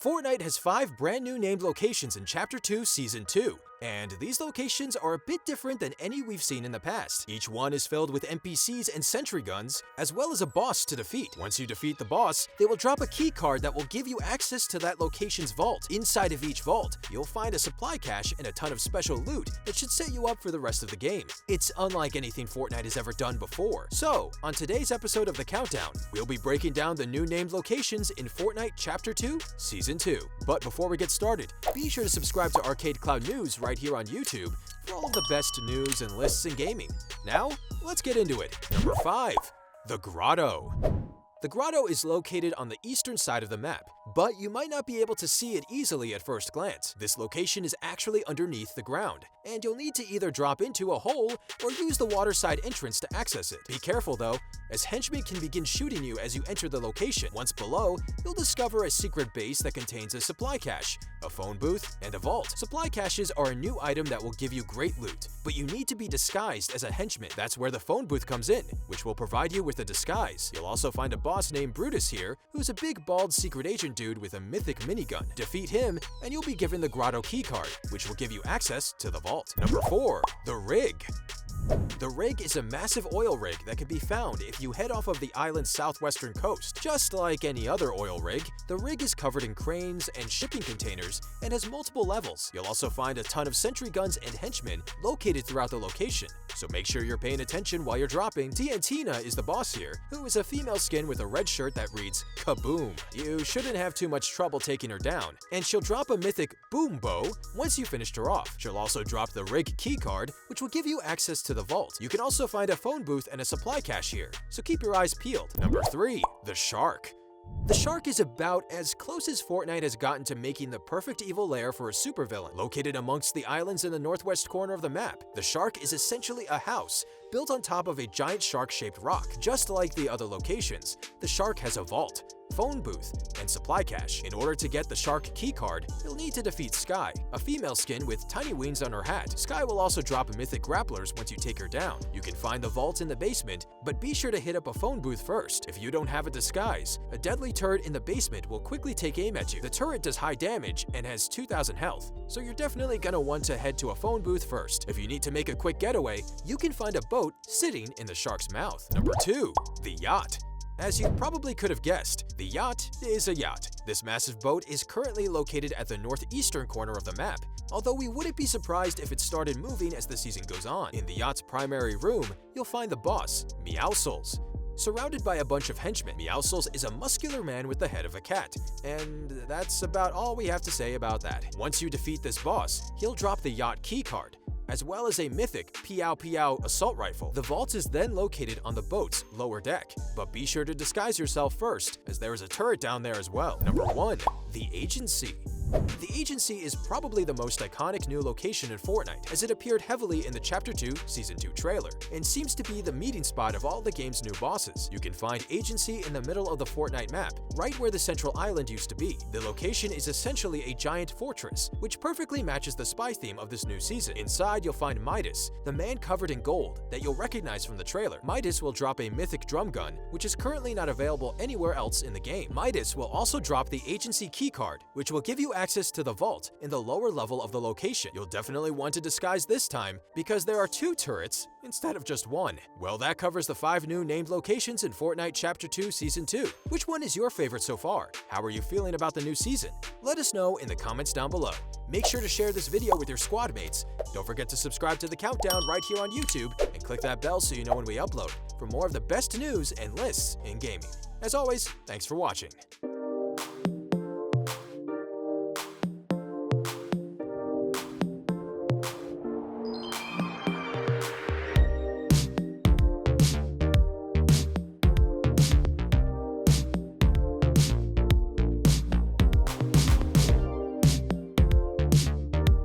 Fortnite has 5 brand new named locations in Chapter 2, Season 2, and these locations are a bit different than any we've seen in the past. Each one is filled with NPCs and sentry guns, as well as a boss to defeat. Once you defeat the boss, they will drop a key card that will give you access to that location's vault. Inside of each vault, you'll find a supply cache and a ton of special loot that should set you up for the rest of the game. It's unlike anything Fortnite has ever done before. So, on today's episode of The Countdown, we'll be breaking down the new named locations in Fortnite Chapter 2, Season 2. But before we get started, be sure to subscribe to ArcadeCloud News right here on YouTube for all of the best news and lists in gaming. Now, let's get into it. Number 5. The Grotto. The Grotto is located on the eastern side of the map, but you might not be able to see it easily at first glance. This location is actually underneath the ground, and you'll need to either drop into a hole or use the waterside entrance to access it. Be careful though, as henchmen can begin shooting you as you enter the location. Once below, you'll discover a secret base that contains a supply cache, a phone booth, and a vault. Supply caches are a new item that will give you great loot, but you need to be disguised as a henchman. That's where the phone booth comes in, which will provide you with a disguise. You'll also find a boss named Brutus here, who's a big bald secret agent dude with a mythic minigun. Defeat him, and you'll be given the Grotto keycard, which will give you access to the vault. Number 4. The Rig. The rig is a massive oil rig that can be found if you head off of the island's southwestern coast. Just like any other oil rig, the rig is covered in cranes and shipping containers and has multiple levels. You'll also find a ton of sentry guns and henchmen located throughout the location, so make sure you're paying attention while you're dropping. TNTina is the boss here, who is a female skin with a red shirt that reads Kaboom. You shouldn't have too much trouble taking her down, and she'll drop a mythic boom bow once you finished her off. She'll also drop the rig keycard, which will give you access to the vault. You can also find a phone booth and a supply cache here, so keep your eyes peeled. Number 3. The Shark. The Shark is about as close as Fortnite has gotten to making the perfect evil lair for a supervillain. Located amongst the islands in the northwest corner of the map, the Shark is essentially a house built on top of a giant shark-shaped rock. Just like the other locations, the Shark has a vault, phone booth, and supply cache. In order to get the Shark keycard, you'll need to defeat Skye, a female skin with tiny wings on her hat. Skye will also drop mythic grapplers once you take her down. You can find the vault in the basement, but be sure to hit up a phone booth first. If you don't have a disguise, a deadly turret in the basement will quickly take aim at you. The turret does high damage and has 2,000 health, so you're definitely gonna want to head to a phone booth first. If you need to make a quick getaway, you can find a boat sitting in the Shark's mouth. Number 2. The Yacht. As you probably could have guessed, the Yacht is a yacht. This massive boat is currently located at the northeastern corner of the map, although we wouldn't be surprised if it started moving as the season goes on. In the yacht's primary room, you'll find the boss, Meowscles. Surrounded by a bunch of henchmen, Meowscles is a muscular man with the head of a cat, and that's about all we have to say about that. Once you defeat this boss, he'll drop the yacht keycard, as well as a mythic Piao Piao assault rifle. The vault is then located on the boat's lower deck, but be sure to disguise yourself first, as there is a turret down there as well. Number 1. The Agency. The Agency is probably the most iconic new location in Fortnite, as it appeared heavily in the Chapter 2 Season 2 trailer, and seems to be the meeting spot of all the game's new bosses. You can find Agency in the middle of the Fortnite map, right where the central island used to be. The location is essentially a giant fortress, which perfectly matches the spy theme of this new season. Inside, you'll find Midas, the man covered in gold that you'll recognize from the trailer. Midas will drop a mythic drum gun, which is currently not available anywhere else in the game. Midas will also drop the Agency keycard, which will give you access to the vault in the lower level of the location. You'll definitely want to disguise this time, because there are 2 turrets instead of just 1. Well, that covers the 5 new named locations in Fortnite Chapter 2 Season 2. Which one is your favorite so far? How are you feeling about the new season? Let us know in the comments down below. Make sure to share this video with your squad mates. Don't forget to subscribe to The Countdown right here on YouTube and click that bell so you know when we upload for more of the best news and lists in gaming. As always, thanks for watching.